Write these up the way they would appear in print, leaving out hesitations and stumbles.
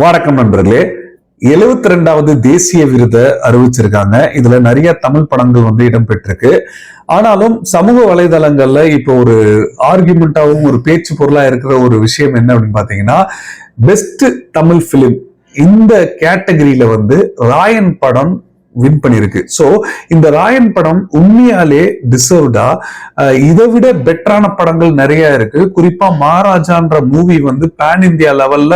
வணக்கம் நண்பர்களே. 72வது தேசிய விருதை அறிவிச்சிருக்காங்க. இதுல நிறைய தமிழ் படங்கள் இடம்பெற்றிருக்கு. ஆனாலும் சமூக வலைதளங்கள்ல இப்போ ஒரு ஆர்குமெண்டாவும் ஒரு பேச்சு பொருளா இருக்கிற ஒரு விஷயம் என்ன அப்படின்னு பாத்தீங்கன்னா, பெஸ்ட் தமிழ் பிலிம் இந்த கேட்டகரியில ராயன் படம் வின் பண்ணிருக்கு. சோ இந்த ராயன் படம் உண்மையாலே டிசர்வ்டா? இதை விட பெட்டரான படங்கள் நிறைய இருக்கு. குறிப்பா மகாராஜான்ற மூவி பேன் இந்தியா லெவல்ல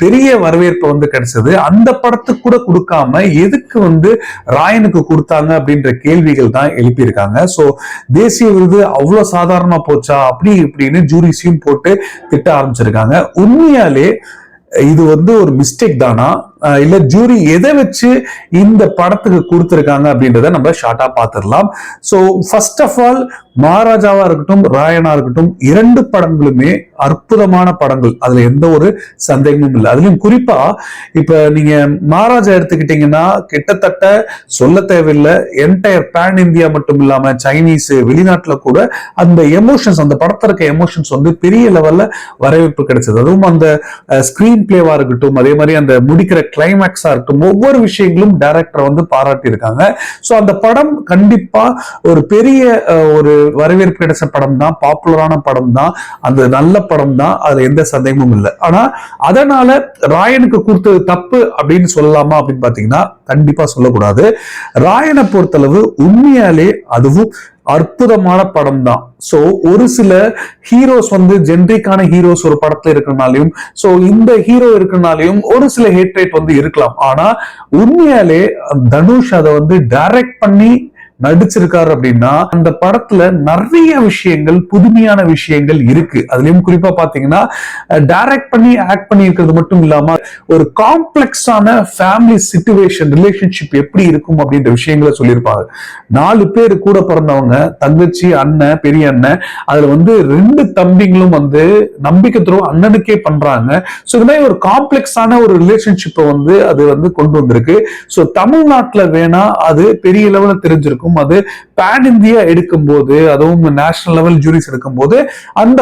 பெரிய வரவேற்பு கிடைச்சது. அந்த படத்துக்கு கூட கொடுக்காம எதுக்கு ராயனுக்கு கொடுத்தாங்க அப்படின்ற கேள்விகள் தான் எழுப்பியிருக்காங்க. சோ தேசிய விருது அவ்வளவு சாதாரணமா போச்சா அப்படி இப்படின்னு ஜூரிஸையும் போட்டு திட்ட ஆரம்பிச்சிருக்காங்க. உண்மையாலே இது ஒரு மிஸ்டேக் தானா, இல்ல ஜூரி எதை வச்சு இந்த படத்துக்கு கொடுத்திருக்காங்க அப்படின்றத நம்ம ஷார்ட்டா பார்த்துடலாம். சோ ஃபர்ஸ்ட் ஆஃப் ஆல், மகாராஜாவா இருக்கட்டும் ராயனா இருக்கட்டும், இரண்டு படங்களுமே அற்புதமான படங்கள். அதுல எந்த ஒரு சந்தேகமும் இல்லை. அதுலயும் குறிப்பா இப்ப நீங்க மகாராஜா எடுத்துக்கிட்டீங்கன்னா கிட்டத்தட்ட சொல்ல தேவையில்லை, என்டையர் பேன் இந்தியா மட்டும் இல்லாம சைனீஸ் வெளிநாட்டுல கூட அந்த எமோஷன்ஸ், அந்த படத்துல இருக்க எமோஷன்ஸ் பெரிய லெவல்ல வரவேற்பு கிடைச்சது. அதுவும் அந்த ஸ்கிரீன் பிளேவா இருக்கட்டும், அதே மாதிரி அந்த முடிக்கிற கிளைமேக்ஸா இருக்கட்டும், ஒவ்வொரு விஷயங்களும் டைரக்டர் பாராட்டி இருக்காங்க. சோ அந்த படம் கண்டிப்பா ஒரு பெரிய ஒரு வரவேற்பு கிடைச்ச படம் தான், பாப்புலரான படம் தான், அந்த நல்ல படம் தான், அதுல எந்த சந்தேகமும் இல்லை. ஆனா அதனால ராயனுக்கு கொடுத்தது தப்பு அப்படின்னு சொல்லலாமா அப்படின்னு பாத்தீங்கன்னா கண்டிப்பா சொல்லக்கூடாது. ராயனை பொறுத்தளவு உண்மையாலே அதுவும் அற்புதமான படம் தான். சோ ஒரு சில ஹீரோஸ் ஜென்ரிக்கான ஹீரோஸ் ஒரு படத்துல இருக்கிறனாலையும், சோ இந்த ஹீரோ இருக்கிறனாலையும் ஒரு சில ஹேட்ரேட் இருக்கலாம். ஆனா உண்மையாலே தனுஷ் அதை டைரக்ட் பண்ணி நடிச்சிருக்காரு அப்படின்னா அந்த படத்துல நிறைய விஷயங்கள், புதுமையான விஷயங்கள் இருக்கு. அதுலயும் குறிப்பா பாத்தீங்கன்னா டைரக்ட் பண்ணி ஆக்ட் பண்ணி இருக்கிறது மட்டும் இல்லாம ஒரு காம்ப்ளெக்ஸான ஃபேமிலி சிச்சுவேஷன், ரிலேஷன்ஷிப் எப்படி இருக்கும் அப்படின்ற விஷயங்களை சொல்லியிருப்பாங்க. 4 பேர் கூட பிறந்தவங்க, தங்கச்சி, அண்ணன், பெரிய அண்ணன். அதுல 2 தம்பிங்களும் நம்பிக்கை துரோகம் அண்ணனுக்கே பண்றாங்க. சோ இந்த மாதிரி ஒரு காம்ப்ளெக்ஸான ஒரு ரிலேஷன்ஷிப்பை அது கொண்டு வந்திருக்கு. சோ தமிழ்நாட்டுல வேணா அது பெரிய லெவல்ல தெரிஞ்சிருக்கும். அது பேன் இந்தியா எடுக்கும் போது, அதுவும் நேஷனல் லெவல் ஜூரிஸ் எடுக்கும் போது, அந்த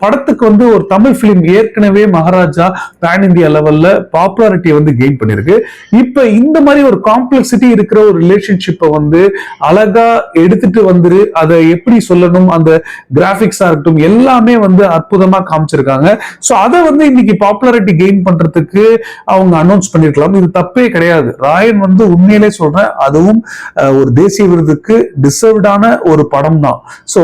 படத்துக்கு ஒரு தமிழ் பிலிம் ஏற்கனவே மகாராஜா பேன் இந்தியா லெவல்ல பாப்புலாரிட்டி கெயின் பண்ணிருக்கு. இப்ப இந்த மாதிரி ஒரு காம்ப்ளெக்சிட்டி இருக்கிற ஒரு ரிலேஷன்ஷிப்பை அழகா எடுத்துட்டு அதை எப்படி சொல்லணும், அந்த கிராபிக்ஸா இருக்கட்டும் எல்லாமே அற்புதமா காமிச்சிருக்காங்க. சோ அதை இன்னைக்கு பாப்புலாரிட்டி கெயின் பண்றதுக்கு அவங்க அனௌன்ஸ் பண்ணிருக்கலாம். இது தப்பே கிடையாது. ராயன் உண்மையிலே சொல்றேன், அதுவும் ஒரு தேசிய விருதுக்கு டிசர்வ்டான ஒரு படம் தான். சோ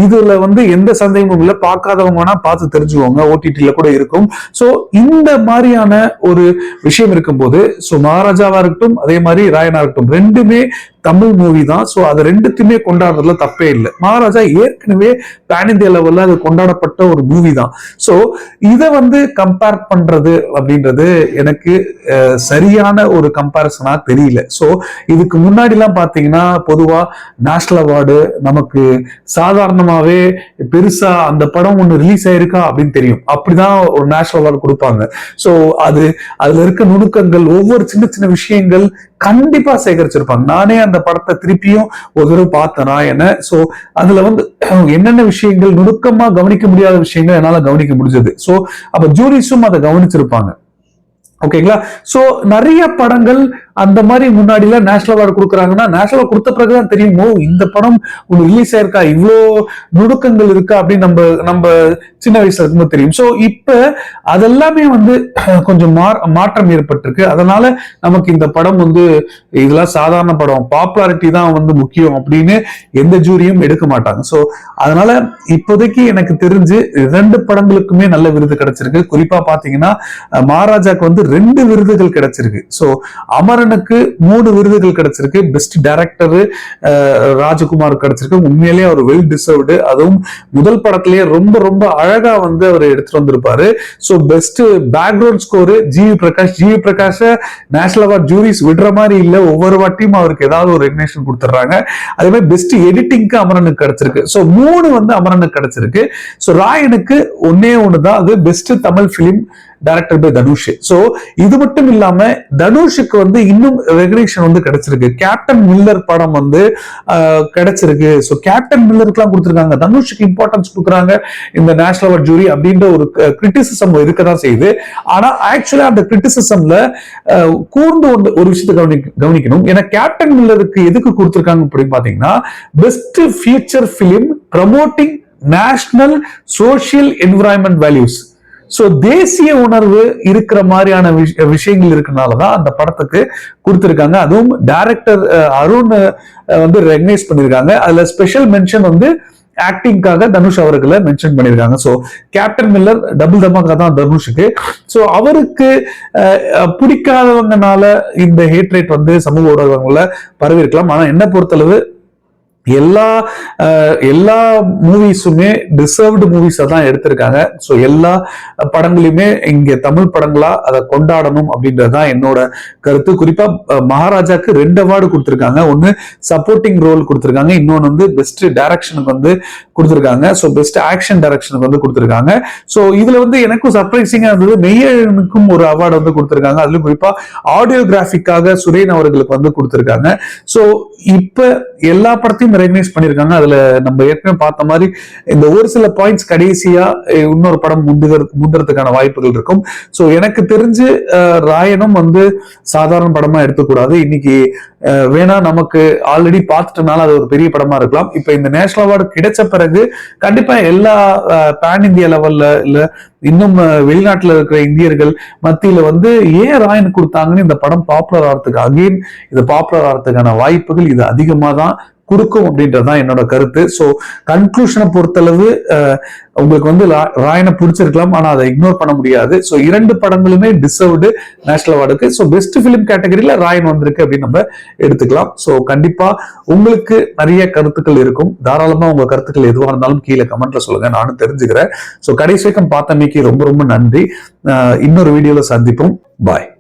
இதுல எந்த சந்தேகமும் இல்ல. பார்க்காதவங்க வேணா பார்த்து தெரிஞ்சுக்கோங்க, ஓடிடில கூட இருக்கும். சோ இந்த மாதிரியான ஒரு விஷயம் இருக்கும்போது, சோ மகாராஜாவா இருக்கட்டும் அதே மாதிரி ராயனா இருக்கட்டும், ரெண்டுமே தமிழ் மூவி தான். சோ அது ரெண்டுத்தையுமே கொண்டாடுறதுல தப்பே இல்லை. மகாராஜா ஏற்கனவே பேன் இந்தியா லெவல்ல அது கொண்டாடப்பட்ட ஒரு மூவி தான். சோ இதை கம்பேர் பண்றது அப்படின்றது எனக்கு சரியான ஒரு கம்பேரிசனா தெரியல. சோ இதுக்கு முன்னாடி எல்லாம் பாத்தீங்கன்னா பொதுவா நேஷனல் அவார்டு நமக்கு சாதாரணமாவே பெருசா அந்த படம் ஒண்ணு ரிலீஸ் ஆயிருக்கா அப்படின்னு தெரியும், அப்படிதான் ஒரு நேஷனல் அவார்டு கொடுப்பாங்க. சோ அதுல இருக்க நுணுக்கங்கள், ஒவ்வொரு சின்ன சின்ன விஷயங்கள் கண்டிப்பா சேகரிச்சிருப்பாங்க. நானே அந்த படத்தை திருப்பியும் ஒரு தடவை பார்த்தேனா என்ன. சோ அதுல என்னென்ன விஷயங்கள் நுணுக்கமா கவனிக்க முடியாத விஷயங்கள் என்னால கவனிக்க முடிஞ்சது. சோ அப்ப ஜூரிஸும் அதை கவனிச்சிருப்பாங்க. ஓகேங்களா? சோ நிறைய படங்கள் அந்த மாதிரி முன்னாடில நேஷனல் அவார்டு கொடுக்குறாங்கன்னா நேஷனல் அவார்டு கொடுத்த பிறகுதான் தெரியுமோ இந்த படம் ஒண்ணு ரிலீஸ் ஆயிருக்கா, இவ்வளோ நுணுக்கங்கள் இருக்கா அப்படின்னு நம்ம சின்ன வயசுல இருக்கும்போது தெரியும். சோ இப்ப அதெல்லாமே கொஞ்சம் மாற்றம் ஏற்பட்டிருக்கு. அதனால நமக்கு இந்த படம் இதெல்லாம் சாதாரண படம், பாப்புலாரிட்டி தான் முக்கியம் அப்படின்னு எந்த ஜூரியும் எடுக்க மாட்டாங்க. சோ அதனால இப்போதைக்கு எனக்கு தெரிஞ்சு 2 படங்களுக்குமே நல்ல விருது கிடைச்சிருக்கு. குறிப்பா பாத்தீங்கன்னா மகாராஜாக்கு 2 விருதுகள் கிடைச்சிருக்கு. சோ அமரனுக்கு 3 விருதுகள் கிடைச்சிருக்கு. பெஸ்ட் டைரக்டர் ராஜகுமார் கிடைச்சிருக்கு. உண்மையிலேயே அவர் வெல் டிசர்வ்டு. அதுவும் முதல் படத்திலேயே ரொம்ப ரொம்ப அழகா அவர் எடுத்துட்டு வந்திருப்பாரு. So best background score GV Prakash national award juries விடுற மாதிரி இல்ல, ஒவ்வொரு வாட்டியும் அவருக்கு ஏதாவது ஒரு ரெகக்னேஷன் கொடுத்துறாங்க. அதே மாதிரி பெஸ்ட் எடிட்டிங்க்கு அமரனுக்கு கிடைச்சிருக்கு. சோ 3 அமரனுக்கு கிடைச்சிருக்கு. சோ ராயனுக்கு ஒன்னே ஒண்ணுதான், அது best Tamil film director by Dhanush. So இது மட்டும் இல்லாம தனுஷுக்கு வந்து இன்னும் ரெகக்னிஷன் வந்து கிடைச்சிருக்கு. கேப்டன் மில்லர் படம் வந்து கிடைச்சிருக்கு. சோ கேப்டன் மில்லருக்கு எல்லாம் கொடுத்திருக்காங்க, தனுஷுக்கு இம்பார்ட்டன்ஸ் கொடுக்குறாங்க இந்த நேஷனல் அவார்ட் ஜூரி அப்படின்ற ஒரு கிரிட்டிசிசம் இருக்கதான் செய்யுது. ஆனா ஆக்சுவலா அந்த கிரிட்டிசிசம்ல கூர்ந்து ஒரு விஷயத்தை கவனிக்கணும். ஏன்னா கேப்டன் மில்லருக்கு எதுக்கு கொடுத்திருக்காங்க அப்படின்னு பாத்தீங்கன்னா, best feature film promoting national social environment values. So தேசிய உணர்வு இருக்கிற மாதிரியான விஷயங்கள் இருக்கனாலதான் அந்த படத்துக்கு கொடுத்திருக்காங்க. அதுவும் டைரக்டர் அருண் வந்து ரெகனைஸ் பண்ணிருக்காங்க. அதுல ஸ்பெஷல் மென்ஷன் வந்து ஆக்டிங்காக தனுஷ் அவர்களை மென்ஷன் பண்ணிருக்காங்க. சோ கேப்டன் மில்லர் டபுள் தமாகா தான் தனுஷுக்கு. சோ அவருக்கு பிடிக்காதவங்கனால இந்த ஹேட் ரேட் வந்து சமூக ஊடகங்கள்ல பரவி இருக்கலாம். ஆனா என்ன பொறுத்தளவு எல்லா மூவிஸுமே டிசர்வ்டு மூவிஸா தான் எடுத்திருக்காங்க. ஸோ எல்லா படங்களையுமே இங்க தமிழ் படங்களா அதை கொண்டாடணும் அப்படின்றதுதான் என்னோட கருத்து. குறிப்பா மகாராஜாக்கு 2 அவார்டு கொடுத்திருக்காங்க. ஒன்னு சப்போர்ட்டிங் ரோல் கொடுத்திருக்காங்க, இன்னொன்னு வந்து பெஸ்ட் டைரக்ஷனுக்கு வந்து கொடுத்திருக்காங்க. ஸோ பெஸ்ட் ஆக்ஷன் டைரக்ஷனுக்கு வந்து கொடுத்திருக்காங்க. ஸோ இதுல வந்து எனக்கும் சர்ப்ரைசிங்கா இருந்தது, மெய்யனுக்கும் ஒரு அவார்டு வந்து கொடுத்திருக்காங்க. அதுலயும் குறிப்பா ஆடியோகிராஃபிக்காக சுரேன் அவர்களுக்கு வந்து கொடுத்திருக்காங்க. ஸோ இப்ப எல்லா படத்தையும் ரெகனைஸ் பண்ணிருக்காங்க. அதுல நம்ம ஏற்கனவே பார்த்த மாதிரி இந்த ஒரு சில பாயிண்ட்ஸ் கடைசியா இன்னொரு படம் முந்துறதுக்கான வாய்ப்புகள் இருக்கும். சோ எனக்கு தெரிஞ்சு ராயனும் வந்து சாதாரண படமா எடுத்துக்கூடாது. இன்னைக்கு வேணா நமக்கு ஆல்ரெடி பார்த்துட்டனால அது ஒரு பெரிய படமா இருக்கலாம். இப்ப இந்த நேஷனல் அவார்டு கிடைச்ச பிறகு கண்டிப்பா எல்லா பேன் இந்தியா லெவல்ல இல்ல இன்னும் வெளிநாட்டுல இருக்கிற இந்தியர்கள் மத்தியில வந்து ஏன் ராயன் கொடுத்தாங்கன்னு இந்த படம் பாப்புலர் ஆகிறதுக்கு அகைன் இது பாப்புலர் ஆகிறதுக்கான வாய்ப்புகள் இது அதிகமா தான் கொடுக்கும் அப்படின்றதுதான் என்னோட கருத்து. சோ கன்க்ளூஷனை பொறுத்தளவு உங்களுக்கு வந்து ராயனை பிடிச்சிருக்கலாம், ஆனா அதை இக்னோர் பண்ண முடியாது. சோ 2 படங்களுமே டிசர்வ்டு நேஷனல் அவார்டுக்கு. சோ பெஸ்ட் பிலிம் கேட்டகரியில ராயன் வந்திருக்கு அப்படின்னு நம்ம எடுத்துக்கலாம். சோ கண்டிப்பா உங்களுக்கு நிறைய கருத்துக்கள் இருக்கும். தாராளமா உங்க கருத்துக்கள் எதுவா இருந்தாலும் கீழே கமெண்ட்ல சொல்லுங்க, நானும் தெரிஞ்சுக்கிறேன். சோ கடைசி வரைக்கும் பார்த்தமைக்கு ரொம்ப ரொம்ப நன்றி. இன்னொரு வீடியோல சந்திப்போம். பாய்.